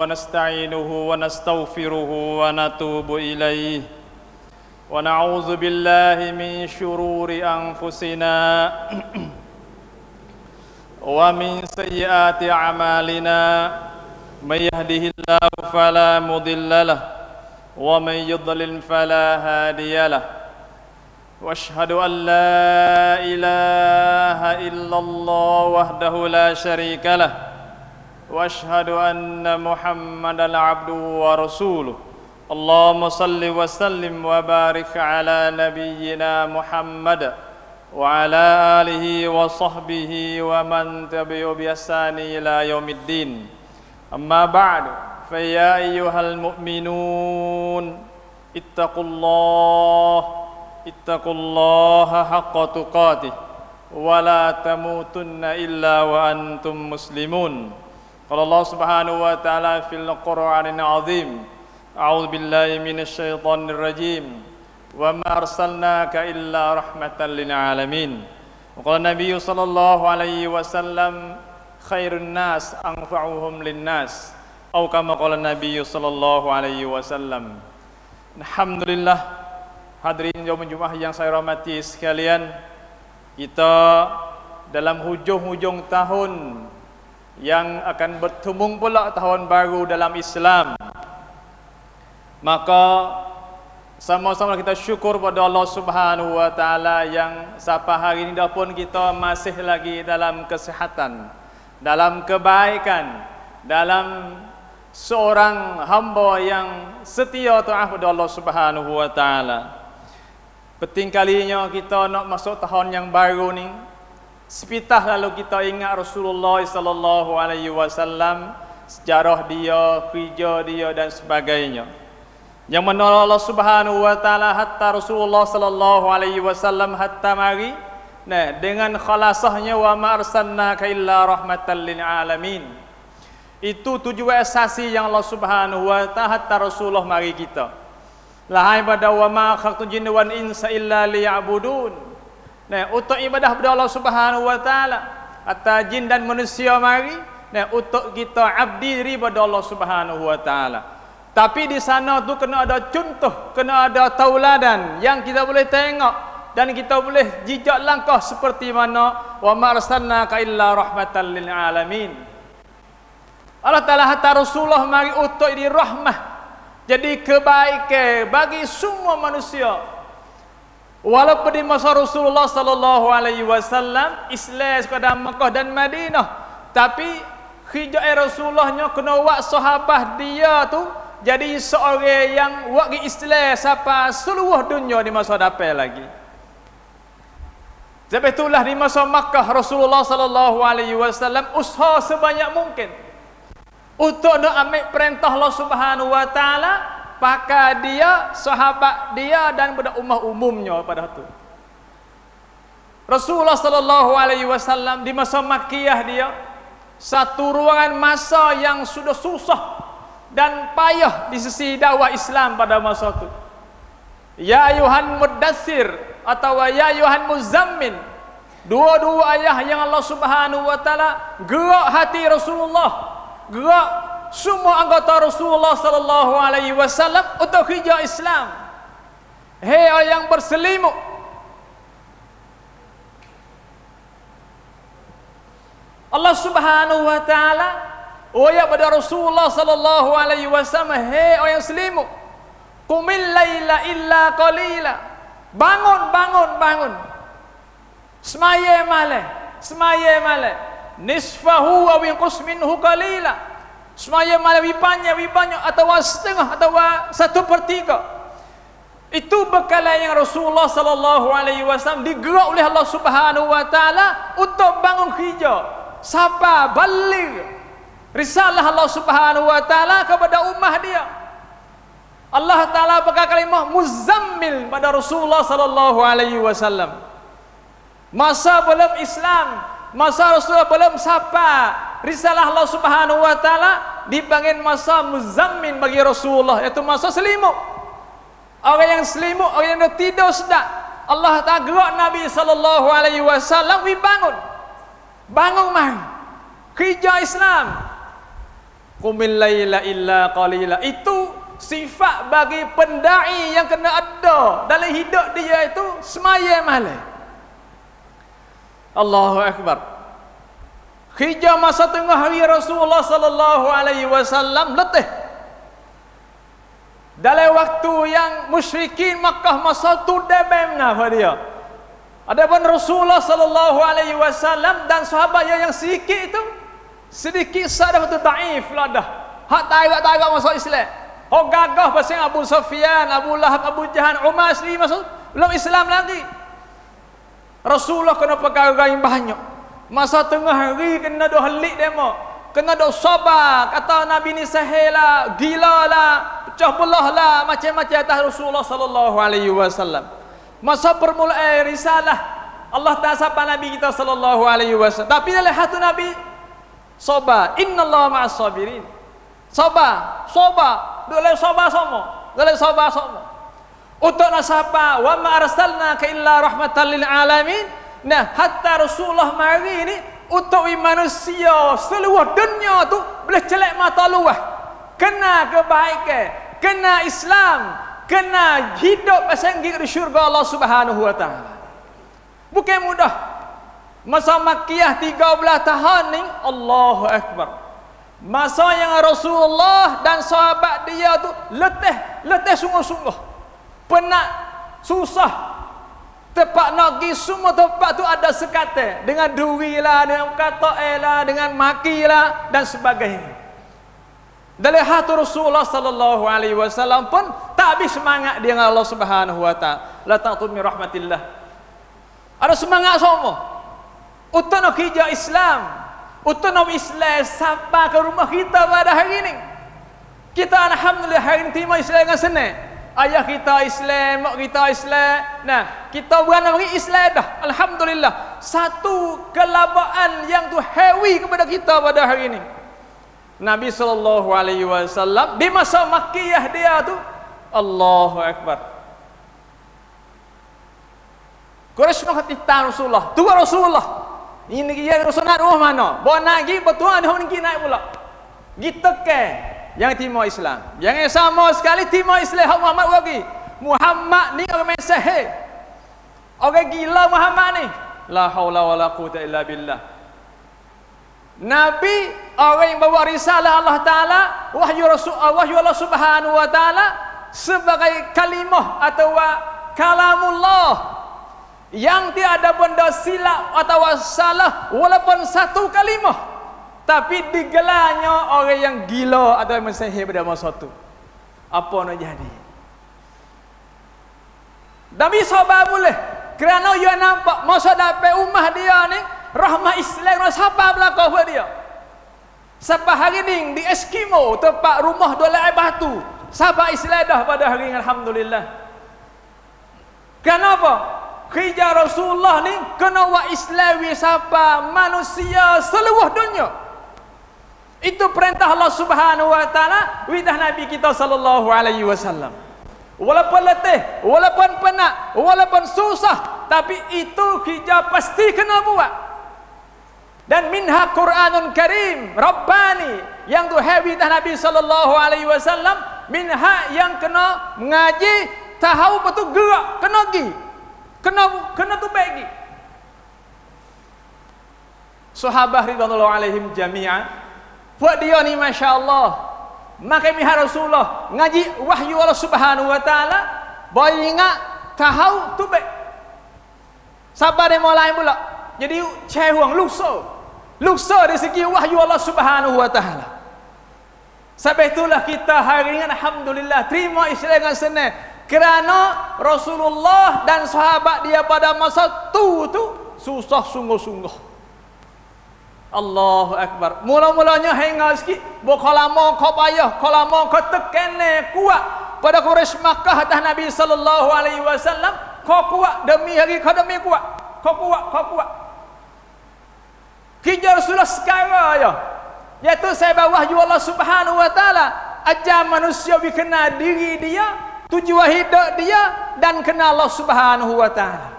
ونستعينه ونستغفره ونتوب إليه ونعوذ بالله من شرور أنفسنا ومن سيئات أعمالنا من يهده الله فلا مضل له ومن يضلل فلا هادي له واشهد أن لا إله إلا الله وحده لا شريك له واشهد أن محمدا عبده ورسوله اللهم صل وسلم وبارك على نبينا محمد وعلى آله وصحبه ومن تبعه بإحسان إلى يوم الدين أما بعد فيا أيها المؤمنون اتقوا الله حق تقاته ولا تموتن إلا وأنتم مسلمون قال الله سبحانه وتعالى في القرآن العظيم أعوذ بالله من الشيطان الرجيم وما أرسلناك إلا رحمة للعالمين وقال النبي صلى الله عليه وسلم خير الناس أنفعهم للناس أو كما قال النبي صلى الله عليه وسلم. Alhamdulillah, hadirin jemaah Jumat yang saya hormati sekalian, kita dalam hujung-hujung tahun yang akan bertembung pula tahun baru dalam Islam. Maka sama-sama kita syukur pada Allah Subhanahu wa taala yang sampai hari ini dah pun kita masih lagi dalam kesihatan, dalam kebaikan, dalam seorang hamba yang setia taat pada Allah Subhanahu wa taala. Penting kalinya kita nak masuk tahun yang baru ni, sepitah lalu kita ingat Rasulullah sallallahu alaihi wasallam, sejarah dia, kerja dia dan sebagainya. Yang mana Allah Subhanahu wa taala hatta Rasulullah sallallahu alaihi wasallam hatta mari dengan khalasahnya wa ma arsalnaka illa rahmatan lil alamin. Itu tujuan asasi yang Allah Subhanahu wa taala hatta Rasulullah mari kita. Lahai pada wa ma khalaqtul jinna wal insa illa liya'budun. Untuk ibadah kepada Allah Subhanahu wa taala, hatta jin dan manusia mari untuk kita abdi diri pada Allah Subhanahu wa taala. Tapi di sana tu kena ada contoh, kena ada tauladan yang kita boleh tengok dan kita boleh jejak langkah seperti mana wa ma arsalnaka illa rahmatan lil alamin. Allah Taala hatta Rasulullah mari untuk di rahmah, jadi kebaikan bagi semua manusia. Walaupun di masa Rasulullah sallallahu alaihi wasallam Islam sekadar Mekah dan Madinah, tapi hijrah Rasulullahnya kena buat sahabat dia tu jadi seorang yang buat Islam sampai seluruh dunia di masa depan lagi. Sebab itulah di masa Makkah Rasulullah sallallahu alaihi wasallam usaha sebanyak mungkin untuk nak ambil perintah Allah Subhanahu wa taala, pakai dia, sahabat dia dan pada ummah umumnya pada itu. Rasulullah sallallahu alaihi wasallam di masa Makkiyah dia satu ruangan masa yang sudah susah dan payah di sisi dakwah Islam pada masa itu. Ya ayuhan muddatsir atau ya ayuhan muzammil, dua-dua ayat yang Allah Subhanahu wa taala gerak hati Rasulullah, gerak semua anggota Rasulullah sallallahu alaihi wasallam untuk kerja Islam. Hei orang yang berselimut, Allah Subhanahu wa taala ya pada Rasulullah sallallahu alaihi wasallam, hei orang yang selimut, qumil laila illa qalila, bangun semaya malam nisfahu aw yanqus minhu qalila, semaya malam wibanyak atau setengah atau 1/3. Itu bekalan yang Rasulullah sallallahu alaihi wasallam digerak oleh Allah Subhanahu wa taala untuk bangun kerja, sabar balik risalah Allah Subhanahu wa taala kepada ummah dia. Allah taala pakai kalimah muzammil pada Rasulullah sallallahu alaihi wasallam. Masa belum Islam, masa Rasulullah belum sapa, risalah Allah Subhanahu wa taala dipanggil masa muzammil bagi Rasulullah, iaitu masa selimut. Orang yang selimut, orang yang tidur sedap, Allah Taala gerak Nabi sallallahu alaihi wasallam bangun mari kerja Islam. qumil laila illa qalila. Itu sifat bagi pendai yang kena ada dalam hidup dia itu semaya malam. Allahu akbar. Hijau masa tengah hari Rasulullah sallallahu alaihi wasallam letih. Dalam waktu yang musyrikin Makkah masa tu debemna pada dia. Adapun Rasulullah sallallahu alaihi wasallam dan sahabat yang sedikit itu sedikit sadar tu taif lah dah. Hak tarik masuk Islam. Hak gagah pasal Abu Sufyan, Abu Lahab, Abu Jahan, Umar sendiri masuk belum Islam lagi. Rasulullah kena perkara yang banyak. Masa tengah hari kena dah helik demo. Kena dah sabar. Kata Nabi ni sahih lah, gila lah, pecah belah lah, macam-macam atas Rasulullah sallallahu alaihi wasallam. Masa permulaan risalah Allah Ta'ala sapa Nabi kita sallallahu alaihi wasallam. Tapi dalam hati Nabi sabar. Innallaha ma'as sabirin. Sabar. Boleh sabar semua. Untuk nasaba wa ma arsalnaka illa rahmatan lil alamin. Nah, hatta Rasulullah mari ni untuk manusia seluruh dunia tu boleh celak mata luah. Kena kebaikan, kena Islam, kena hidup bersanggih di syurga Allah Subhanahu wa taala. Bukan mudah. Masa Makkiyah 13 tahun ni, Allahu akbar. Masa yang Rasulullah dan sahabat dia tu letih sungguh-sungguh. Penat, susah. Tempat nak pergi semua tempat tu ada sekatan. Dengan duri lah, dengan kata lah, dengan maki lah dan sebagainya. Dalam hati Rasulullah sallallahu alaihi wasallam pun tak habis semangat dia dengan Allah Subhanahu wa taala. La taqtum min rahmatillah. Ada semangat semua. Untuk nak kerja Islam, untuk nak Islam sampai ke rumah kita pada hari ini. Kita alhamdulillah hari ini terima Islam dengan senang. Ayah kita Islam, mak kita Islam. Nah, kita beranak bagi Islam dah. Alhamdulillah. Satu kelabaan yang tu heavy kepada kita pada hari ini. Nabi sallallahu alaihi wasallam di masa Makkiyah dia tu, Allahu akbar. Quraisy nak titah Rasulullah. Tu Rasulullah. Ini dia Rasulullah rumah mana? Bawa nak pergi betul ada orang naik pula. Kita ke yang timur Islam. Yang sama sekali timur Islam Muhammad lagi. Muhammad ni orang sahih. Orang gila Muhammad ni. La haula wala quwwata illa billah. Nabi orang yang bawa risalah Allah Taala, wahyu Allah Subhanahu wa taala sebagai kalimah atau kalamullah. Yang tiada benda silap atau salah walaupun satu kalimah, tapi digelarnya orang yang gila atau yang mensihir pada masa itu. Apa nak jadi? Nabi sabar boleh kerana dia nampak masa dapat umah dia ni rahmat Islam sabar belakang buat dia. Sampai hari ni di Eskimo tempat rumah dolai batu sabar Islam dah pada hari ini alhamdulillah. Kenapa? Kerja Rasulullah ni kena wa Islawi siapa manusia seluruh dunia. Itu perintah Allah Subhanahu wa taala widah Nabi kita sallallahu alaihi wasallam. Walaupun letih, walaupun penat, walaupun susah, tapi itu kerja pasti kena buat. Dan minha Quranun Karim Rabbani yang tu widah Nabi sallallahu alaihi wasallam, minha yang kena mengaji tahu betul gerak kena pergi. Kena tu bagi. Sahabat ridwanullah alaihim jami'an. Buat dia ni masya-Allah. Maka mihar Rasulullah ngaji wahyu Allah Subhanahu wa taala, boy ingat tahu tu baik. Sabar dia mulai pula. Jadi cewang lusa. Lusa dari segi wahyu Allah Subhanahu wa taala. Sebab itulah kita hari ini alhamdulillah terima Islam dengan senang. Kerana Rasulullah dan sahabat dia pada masa tu susah sungguh-sungguh. Allahu akbar. Mula-mulanya hingga sikit, kalau lama kau payah, kalau lama kau tekan kuat pada Quraisy Makkah atas Nabi sallallahu alaihi wasallam, kau kuat demi hari kau demi kuat. Kau kuat. Kerja Rasulullah sekarang ya. Iaitu saya bawa wahyu Allah Subhanahu wa taala, ajar manusia berkenal diri dia, tujuan hidup dia dan kenal Allah Subhanahu wa taala.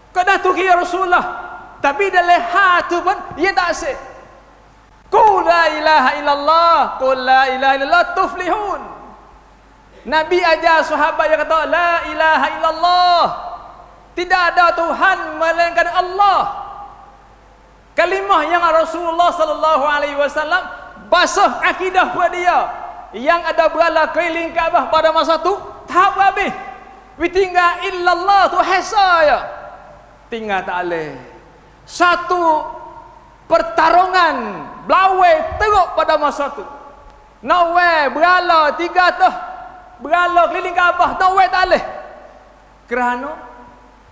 Kau dah tu kira Rasulullah, tapi dalam hati pun dia tak asyik. Qul la ilaha illallah, qul la ilaha illallah tuflihun. Nabi ajar sahabat yang kata la ilaha illallah. Tidak ada Tuhan melainkan Allah. Kalimah yang Rasulullah sallallahu alaihi wasallam basah akidah buat dia. Yang ada berala keliling Kaabah pada masa tu tak habis. We tinggal illallah tu saya. Tinggal tak boleh. Satu pertarungan belawai teruk pada masa tu. Nawai berala 300 berala keliling Kaabah, nawai tak boleh. Kerana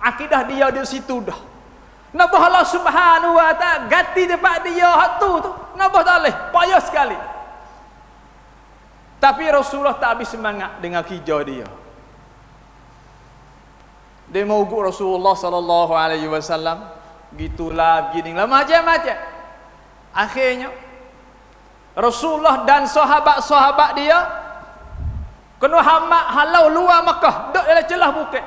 akidah dia di situ dah. Nabah Allah Subhanahu wa taala ganti tempat dia hak tu nabah tak boleh, payah sekali. Tapi Rasulullah tak habis semangat dengan kerja dia. Dia mau ugut Rasulullah sallallahu alaihi wasallam, gitulah ginilah macam-macam. Akhirnya Rasulullah dan sahabat-sahabat dia kena hamak halau luar Makkah, duduk dalam celah bukit.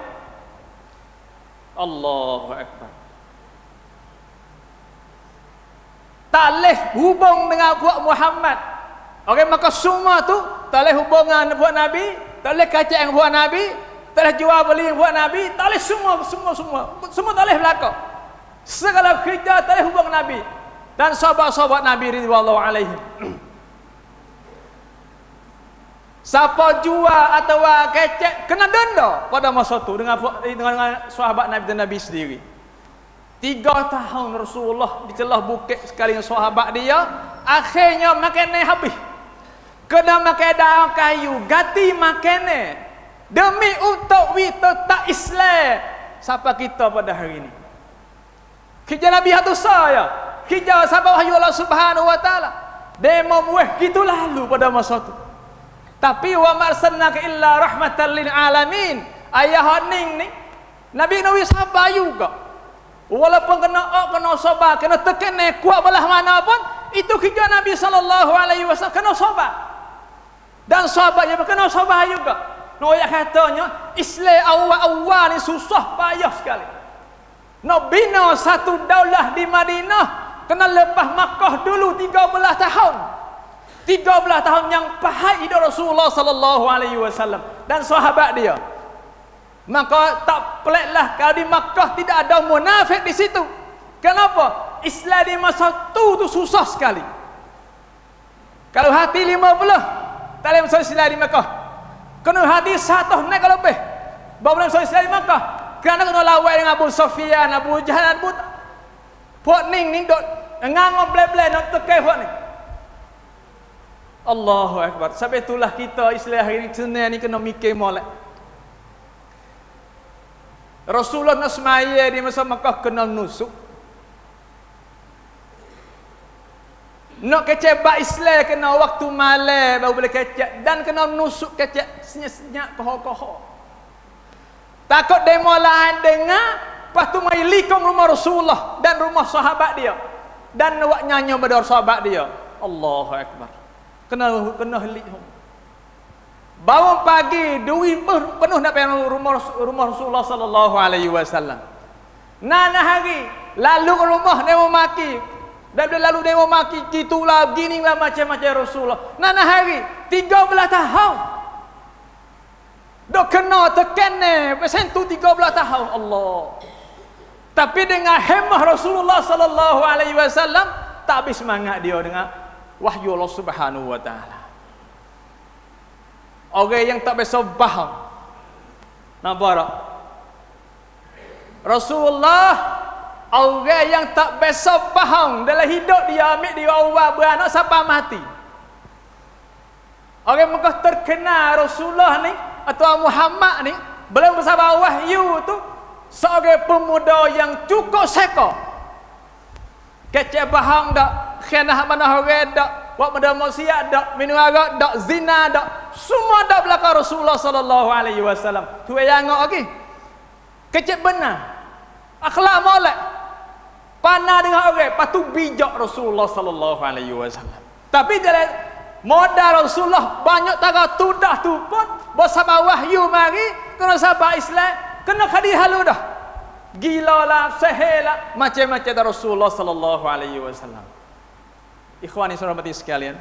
Allahu akbar. Tak boleh hubung dengan buat Muhammad. Okey, maka semua tu tak boleh hubungan buat Nabi, tak boleh kacak dengan buat Nabi, tak boleh jual beli buat Nabi, tak boleh semua tak boleh berlaku. Segala kerja tak boleh hubung Nabi dan sahabat-sahabat Nabi radhiyallahu alaihim. Siapa jual atau kecek kena denda pada masa tu dengan sahabat Nabi dan Nabi sendiri. 3 tahun Rasulullah di celah bukit sekali dengan sahabat dia, akhirnya makanan habis. Kena makan daun kayu, ganti makanan demi untuk tetap Islam siapa kita pada hari ini. Kerja Nabi hatu saya, kerja sahabat wahyu Allah Subhanahu wa taala. Demo muah gitu lalu pada masa tu. Tapi wa marsalnaka illa rahmatan lil alamin. Ayah hening ni Nabi sabar juga. Walaupun kena sabar, kena tekan kuat belah mana pun, itu kerja Nabi sallallahu alaihi wasallam, kena sabar. Dan sahabat yang kena sabar juga. Noyak katanya Islam awal-awal ni susah payah sekali. Nak bina satu daulah di Madinah kena lepas Makkah dulu 13 tahun. 13 tahun yang pahit hidup Rasulullah sallallahu alaihi wasallam dan sahabat dia. Maka tak peliklah kalau di Makkah tidak ada munafik di situ. Kenapa? Islam di masa tu susah sekali. Kalau hati 50 tak boleh masuk Islam di Makkah. Kena hati 100 naik lebih baru boleh masuk Islam di Makkah. Kerana kena lawan dengan Abu Sufyan, Abu Jahal, Puak Ning ni dok ngangom bleh-bleh nak tekai puak ni. Allahu akbar. Sebab itulah kita Islam hari ni Senin ni kena mikir molek. Rasulullah nak semaya di masa Makkah kena nusuk. Nak kecebak Islam kena waktu malam baru boleh kecek dan kena nusuk kecek senyap-senyap kohor-kohor. Takut demo lain dengar, lepas tu mai likung rumah Rasulullah dan rumah sahabat dia. Dan nak nyanyi pada sahabat dia. Allahu akbar. Kena helik. Bangun pagi, duit penuh nak pergi rumah Rasulullah sallallahu alaihi wasallam. Nana hari lalu ke rumah demo maki. Dan lalu demo maki gitulah beginilah macam-macam Rasulullah. Nana hari 13 tahun. Dok kena tekan pasal tu 13 tahun Allah. Tapi dengan hemah Rasulullah sallallahu alaihi wasallam tak habis semangat dia dengan wahyu Allah Subhanahu wa taala. Orang yang tak biasa faham. Nampak tak? Rasulullah orang yang tak biasa faham dalam hidup dia ambil dia awal beranak sampai mati. Orang Mekah terkenal Rasulullah ni atau Muhammad ni belum bersama wahyu tu seorang pemuda yang cukup seka. Kecek bahang dak, khianat mana orang dak, buat benda maksiat dak, minum arak dak, zina dak, semua dak belakang Rasulullah sallallahu alaihi wasallam. Tu yang ngok lagi. Kecek benar. Akhlak molek. Pandai dengan orang, patu bijak Rasulullah sallallahu alaihi wasallam. Tapi dalam modal Rasulullah banyak taga tu dah tu pun bersama wahyu mari kena sabar Islam, kena khadir halu dah. Gila lah, sihir lah, macam-macam dari Rasulullah sallallahu alaihi wasallam. Ikhwani saudara sekalian,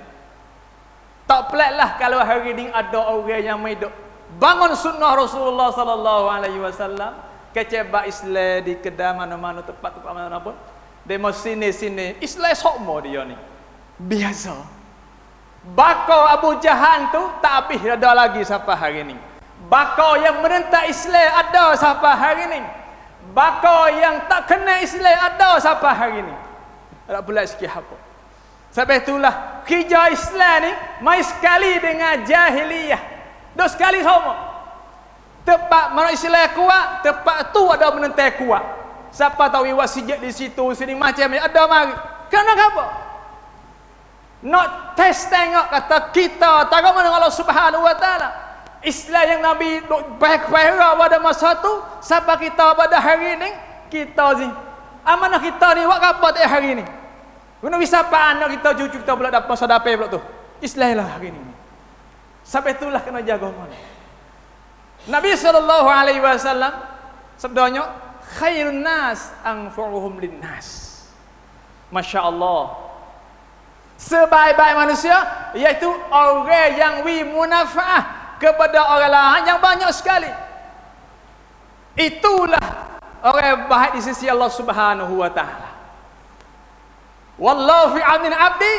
tak peliklah kalau hari ini ada orang yang hidup bangun sunnah Rasulullah sallallahu alaihi wasallam, kecebak Islam di kedai mana-mana, tempat-tempat mana pun, demo sini-sini Islam sokmo dia ni. Biasa. Bakau Abu Jahan tu tak habis ada lagi sampai hari ini. Bakau yang merentak Islam ada sampai hari ini. Bakau yang tak kena Islam ada sampai hari ini. Tak boleh sikit apa. Sebab itulah kerja Islam ni mai sekali dengan jahiliyah. Dua sekali sama. Tempat mana Islam kuat, tempat tu ada menentai kuat. Siapa tahu iwak sijak di situ, sini macam ni ada mari. Kenapa apa? Nak test tengok kata kita takut mana Allah Subhanahu wa taala. Islam yang Nabi baik-baik pada masa tu, siapa kita pada hari ni, kita ni. Amanah kita ni buat apa tak hari ni? Guna bisa apa anak kita, cucu kita pula dapat masa dapat pula tu. Islam lah hari ni. Sampai itulah kena jaga mana. Nabi sallallahu alaihi wasallam sabdanya, khairun nas anfa'uhum linnas. Masya-Allah. Sebaik-baik manusia iaitu orang yang munafaah kepada orang lain yang banyak sekali. Itulah orang baik di sisi Allah Subhanahu wa taala. Wallahu fi 'auni al-'abdi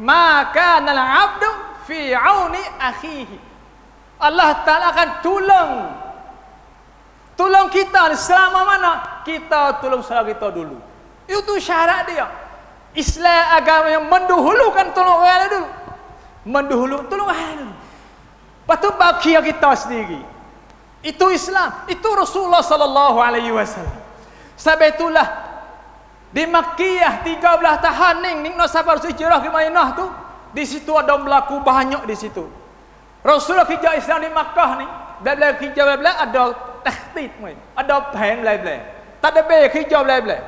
ma kana al-'abdu fi 'auni akhihi. Allah Taala akan tolong kita selama mana kita tolong saudara kita dulu. Itu syarat dia. Islam agama yang mendahulukan tolong orang lain dulu. Mendahulu tolong orang lain dulu. Lepas tu bagi kita sendiri. Itu Islam, itu Rasulullah sallallahu alaihi wasallam. Sebab itulah di Makkiyah 13 tahun ning nak sabar hijrah ke Madinah tu, di situ ada berlaku banyak di situ. Rasulullah kerja Islam di Makkah ni, bila kerja bila ada tahdid mai, ada pen belai-belai. Tak ada bay kerja belai-belai.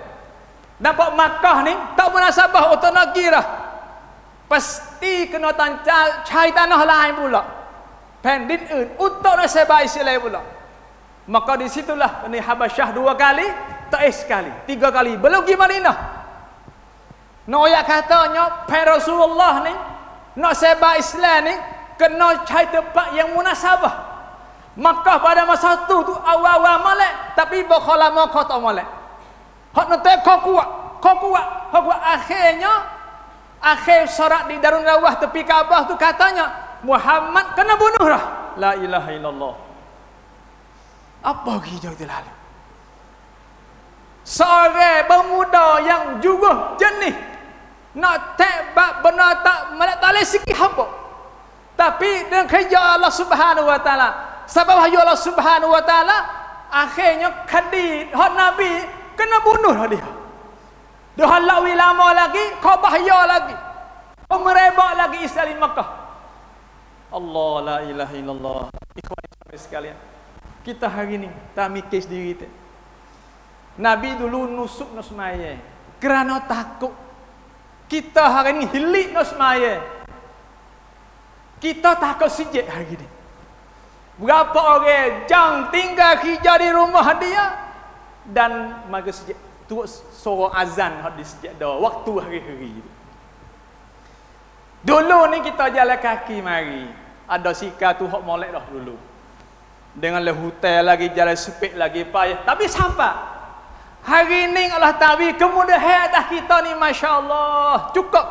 Nampak Makkah ni tak munasabah untuk negara. Pasti kena cari tanah lain pula. Pendin untuk nak sebar Islam pula. Maka di situlah ni Habasyah 2 kali, Taif sekali, 3 kali. Belum pergi Madinah. Noyak katanya Rasulullah ni nak sebar Islam ni kena cari tempat yang munasabah. Makkah pada masa tu awal-awal molek, tapi bakal lama kau tak molek. Hak nak kau kuat. Akhir sorak di Darun Rawah tepi Kaabah tu katanya Muhammad kena bunuh dah. La ilaha illallah. Apa hijau itu lalu? Seorang pemuda yang juga jenih nak tebak benar tak malak tak boleh sikit apa. Tapi dengan kerja Allah Subhanahu wa taala, sebab Allah Subhanahu wa taala akhirnya kadid hak Nabi kena bunuh dia. Dia halawi lama lagi, kau bahaya lagi. Kau merebak lagi Islam di Makkah. Allah la ilaha illallah. Ikhwan sekalian, kita hari ni tak mikir sendiri. Nabi dulu nusuk nos maya kerana takut. Kita hari ni hilik nos maya. Kita takut sijik hari ni. Berapa orang jang tinggal kerja di rumah dia dan maka sejak tu suara azan hadis sejak dah waktu hari-hari itu. Dulu ni kita jalan kaki mari, ada sika tu hok molek dah dulu. Dengan le hotel lagi jalan sepik lagi payah, tapi sampai hari ni Allah tawi kemudahan atas kita ni masya-Allah cukup.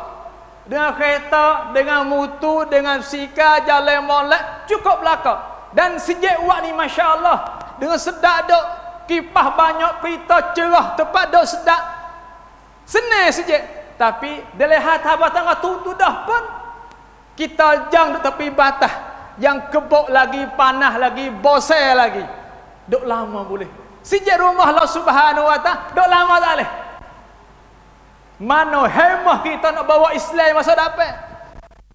Dengan kereta, dengan mutu, dengan sika jalan molek cukup belaka. Dan sejak wak ni masya-Allah dengan sedap dok kipah banyak, berita cerah, tempat dok sedap. Senang saja. Tapi dilihat habis tengah tu dah pun kita jang duk tepi batas yang kebok lagi, panah lagi, bosel lagi. Duk lama boleh. Sejak rumah Allah Subhanahu wa taala duk lama tak boleh. Mana hemah kita nak bawa Islam masa dapat.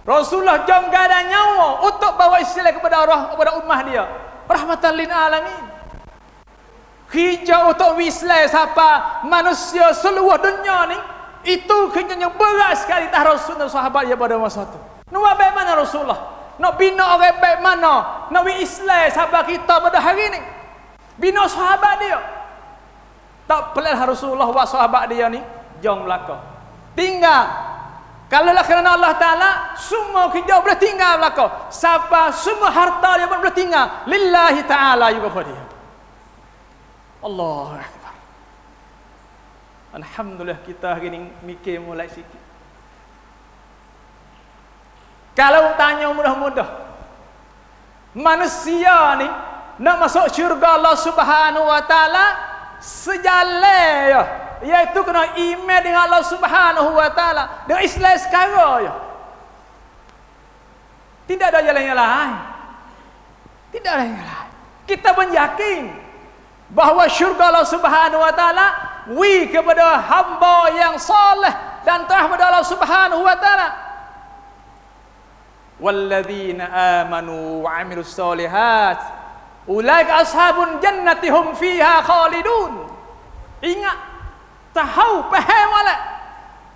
Rasulullah jam gada nyawa untuk bawa Islam kepada ummah dia. Rahmatan lil alamin. Hijau untuk Islam siapa manusia seluruh dunia ni itu kerjanya berat sekali tah Rasul dan sahabat dia pada masa tu. Nak baik mana Rasulullah? Nak bina orang baik mana? Nak Islam sahabat kita pada hari ni. Bina sahabat dia. Tak pelik Rasulullah buat sahabat dia ni jong belaka. Tinggal Kalaulah kerana Allah Ta'ala, semua kerja boleh tinggal belakang. Siapa semua harta dia pun boleh tinggal. Lillahi Ta'ala juga pada dia. Allahu Akbar. Alhamdulillah kita hari ni mikir mulai sikit. Kalau tanya mudah-mudah, manusia ni nak masuk syurga Allah Subhanahu Wa Ta'ala sejalan ya. Iaitu kena iman dengan Allah Subhanahu Wa Ta'ala, dengan Islam sekarang ya. Tidak ada jalan yang lain. Tidak ada yang lain. Kita pun yakin bahawa syurga Allah Subhanahu Wa Ta'ala wi kepada hamba yang saleh dan taat kepada Allah Subhanahu Wa Ta'ala. Walladzina amanu wa 'amilus solihat ulaika ashabun jannati hum fiha khalidun. Ingat, tahu, faham wala?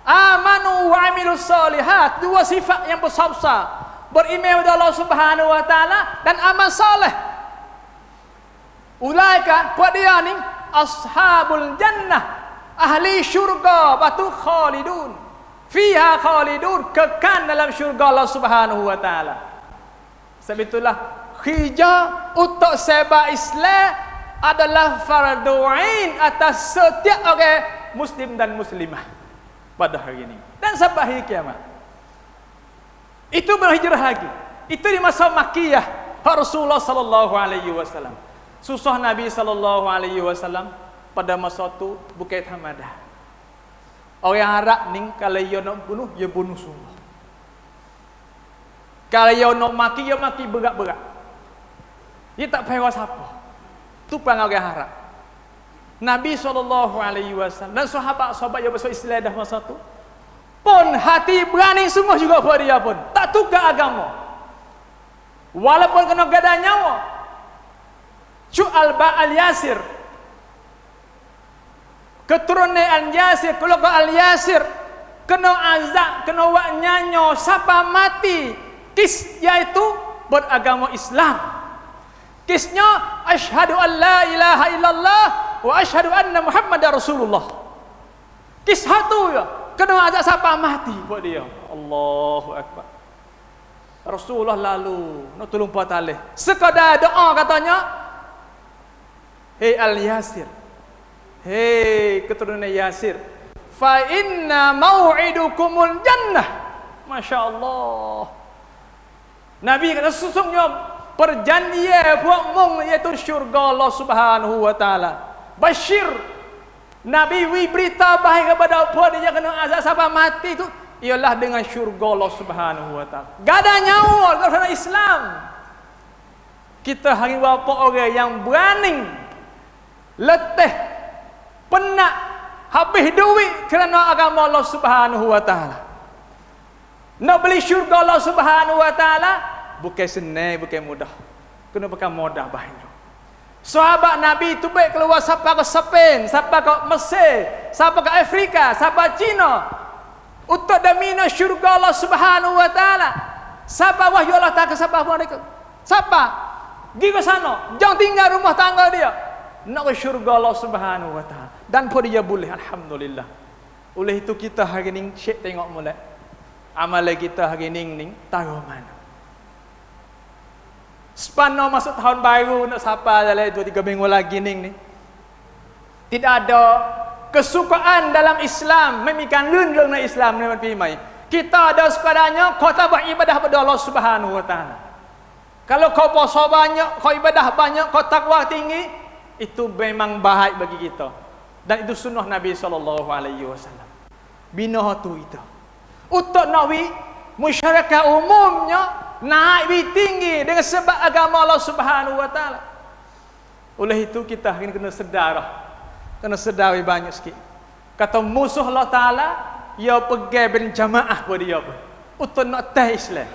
Amanu wa 'amilus solihat, dua sifat yang besar-besar. Beriman kepada Allah Subhanahu Wa Ta'ala dan amal saleh. Ulaika, buat dia ni ashabul jannah, ahli syurga, batu khalidun. Fiha khalidun, kekal dalam syurga Allah Subhanahu Wa Ta'ala. Sebab itulah hijau untuk sebab Islam adalah fardu ain atas setiap orang muslim dan muslimah pada hari ini dan sampai hari kiamat. Itu berhijrah lagi. Itu di masa Makkiyah Rasulullah sallallahu alaihi wasallam. Susah Nabi sallallahu alaihi wasallam pada masa itu bukan hamadah. Orang Arab ni kalau dia nak bunuh, dia bunuh semua. Kalau dia nak maki, dia maki berat-berat. Dia tak payah siapa. Itu perangai orang Arab. Nabi SAW dan sahabat-sahabat yang masuk Islam dah masa tu pun hati berani semua juga buat dia pun. Tak tukar agama. Walaupun kena gadah nyawa. Syu'al Al-Yasir, keturunan Al-Yasir, keluarga Al-Yasir kena azab, kena wak nyanyo sampai mati. Kis iaitu beragama Islam. Kisnya asyhadu an la ilaha illallah wa asyhadu anna Muhammadar Rasulullah. Kis satu ya, kena azab sampai mati buat dia. Allahu Akbar. Rasulullah lalu nak tolong patalih. Sekadar doa katanya, hei Al-Yasir, hei keturunan Yasir, fa inna mau'idukumul jannah. Masya Allah. Nabi kata sesungguhnya perjanjian buat mung iaitu syurga Allah Subhanahu Wa Ta'ala. Bashir, Nabi wi berita baik kepada apa dia kena azab sampai mati itu ialah dengan syurga Allah Subhanahu Wa Ta'ala. Gada nyawa kerana Islam. Kita hari berapa orang yang berani letih, penat, habis duit kerana agama Allah Subhanahu Wa Ta'ala. Nak beli syurga Allah Subhanahu Wa Ta'ala bukan senang, bukan mudah. Kena pakai modal banyak. Sahabat Nabi itu baik keluar sampai ke Spain, sampai ke Mesir, sampai ke Afrika, sampai China untuk domino syurga Allah Subhanahu Wa Ta'ala. Siapa wahyu Allah Ta'ala ke siapa mereka? Siapa? Pergi ke sana, jangan tinggal rumah tangga dia. Nak ke syurga Allah Subhanahu Wa Ta'ala. Dan pun dia boleh, alhamdulillah. Oleh itu kita hari ni syek tengok mulai amalan kita hari ni taruh mana. Sepano masuk tahun baru nak sapa dalam 2-3 minggu lagi ni. Tidak ada kesukaan dalam Islam, memikan lun-lun dalam Islam ni mai. Kita ada sekadanya kau tak beribadah kepada Allah Subhanahu Wa Ta'ala. Kalau kau puasa banyak, kau ibadah banyak, kau takwa tinggi, itu memang baik bagi kita. Dan itu sunnah Nabi sallallahu alaihi wasallam. Bina tu itu. Untuk nawi masyarakat umumnya naik lebih tinggi dengan sebab agama Allah Subhanahu Wa Ta'ala. Oleh itu kita hari ini kena sedar. Kena sedar banyak sikit. Kata musuh Allah Ta'ala, ia pergi berjamaah pada dia pun. Untuk nak teh Islam.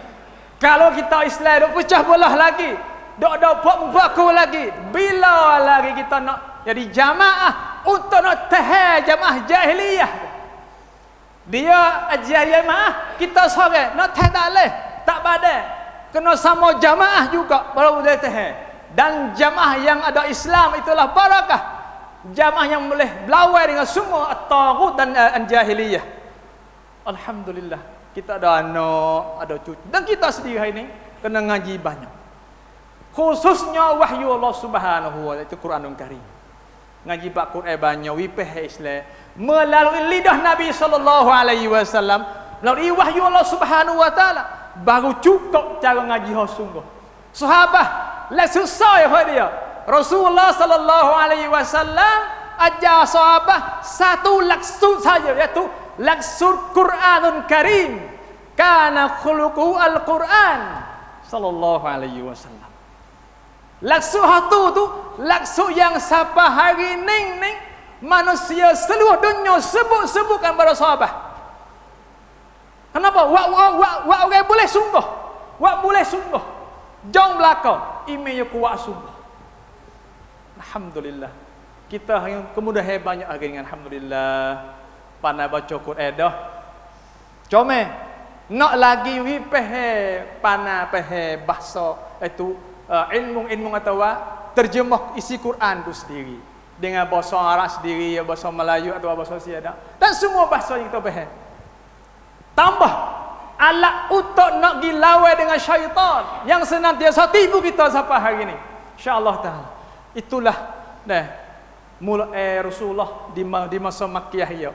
Kalau kita Islam dok pecah belah lagi, dok buat lagi, bila lagi kita nak jadi jamaah untuk nak teh jamaah jahiliyah. Dia ajar jamaah, kita seorang nak teh tak boleh, tak badai. Kena sama jamaah juga baru boleh teh. Dan jamaah yang ada Islam itulah barakah. Jamaah yang boleh berlawan dengan semua at-taghut dan al-jahiliyah. Alhamdulillah. kita ada anak, ada cucu, dan kita sendiri hari ini kena ngaji banyak. Khususnya wahyu Allah Subhanahu wa taala, itu Quranul Karim. Ngaji bab Quran banyak wipeh Islam melalui lidah Nabi sallallahu alaihi wasallam, melalui wahyu Allah Subhanahu wa taala baru cukup cara ngaji sungguh. Sahabat la susah ya dia. Rasulullah sallallahu alaihi wasallam ajar sahabat satu laksud saja, iaitu laksud Quranul Karim. Kana khuluquhu al-Quran sallallahu alaihi wasallam. Laksud tu laksud yang siapa hari ni manusia seluruh dunia sebut-sebutkan pada sahabat. Kenapa? Wak orang boleh sungguh. Wak boleh sungguh. Jom belakang. Imej kuat sungguh. Alhamdulillah. Kita yang kemudahan banyak lagi dengan alhamdulillah. Pandai baca Quran dah. Cuma nak lagi wipeh pandai peh bahasa itu ilmu atau terjemah isi Quran tu sendiri dengan bahasa Arab sendiri, bahasa Melayu atau bahasa Siada, dan semua bahasa yang kita faham. Tambah alat untuk nak gilawai dengan syaitan yang senantiasa tipu kita sampai hari ini. Insya-Allah taala. Itulah mulai Rasulullah di masa Makkiyah ya.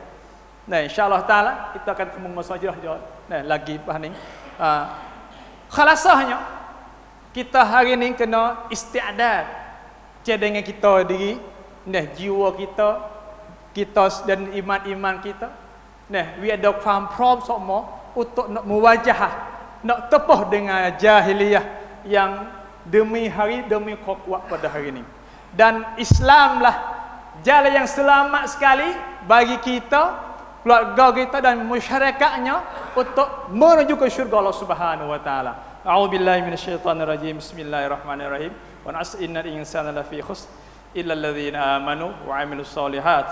Insya-Allah taala kita akan ketemu masa hijrah lagi ni. Khalasahnya kita hari ini kena isti'dad dengan kita diri, jiwa kita dan iman kita. We ada faham prom semua untuk nak mewajah, nak tepuh dengan jahiliyah yang demi hari demi kuat pada hari ini. Dan Islamlah jalan yang selamat sekali bagi kita, keluarga kita dan masyarakatnya untuk menuju ke syurga Allah Subhanahu wa taala. A'udzubillahi minasyaitonir rajim. Bismillahirrahmanirrahim. Wa na'as innal insana lafi khusr illa alladzina amanu wa 'amilus solihat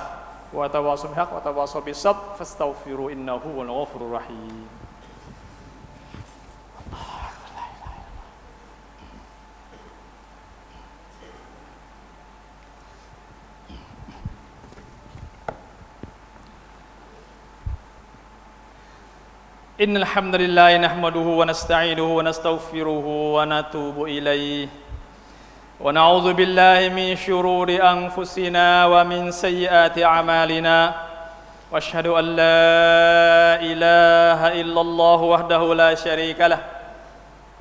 wa tawassaw bil haqq wa tawassaw bis sabr fastaghfiru innahu huwal ghafurur rahim. Innal hamdalillah nahmaduhu wa nasta'inuhu wa nastaghfiruhu wa natubu ilayhi wa na'udzu billahi min shururi anfusina wa min sayyiati a'malina wa asyhadu an la ilaha illallah wahdahu la syarika lah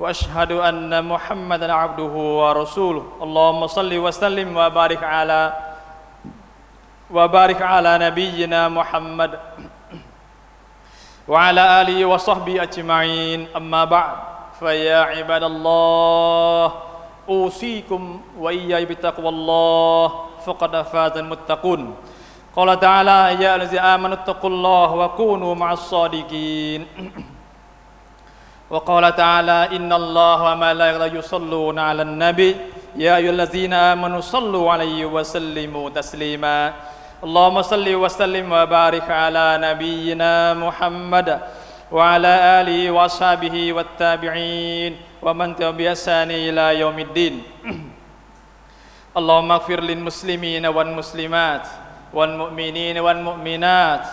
wa asyhadu anna Muhammadan 'abduhu wa rasuluh. Allahumma shalli wa sallim wa barik ala nabiyyina Muhammad wa ala alihi wa sahbihi ajma'in. Amma ba'd, fa ya ibadallah usikum wa iyaya bitaqwallah faqad fazal muttaqun. Qala ta'ala ya allazina amanu taqullaha wa kunu ma'as shadiqin. Wa qala ta'ala innallaha wa malaikatahu yusholluna 'alan nabi ya ayyuhallazina amanu shallu 'alaihi wa sallimu taslima. Allahumma salli wa sallim wa barik ala nabiyyina Muhammad wa ala alihi wa ashabihi wat tabi'in wa man tabi'a bi ihsani ila yaumiddin. Allahumma ighfir lil muslimina wal muslimat wal mu'minina wal mu'minat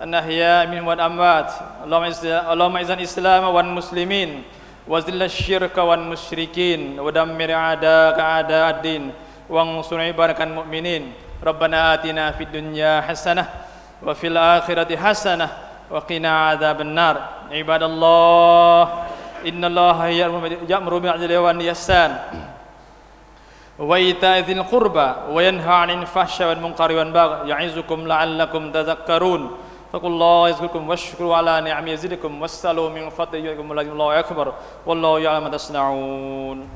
an ahya'i minhum wal amwat. Allahumma izzil islam wal muslimin wa zil syirka wal musyrikin wa dammir a'da'aka a'da'ad-din wa ansur ibadakal mu'minin. Rabbana atina fid dunya hasanah wa fil akhirati hasanah wa qina adzaban nar. Ibadallah, innallaha ya'muru bil 'adli wan ihsan wa ita'i dzil qurba wa yanha 'anil fahsya'i wal munkari wal baghi ya'izukum la'allakum tadhakkarun. Faqullaha yazkurukum washkuru 'ala ni'amihi yazidukum wassalu min fadlihi Allahu akbar wallahu ya'lamu ma tasna'un.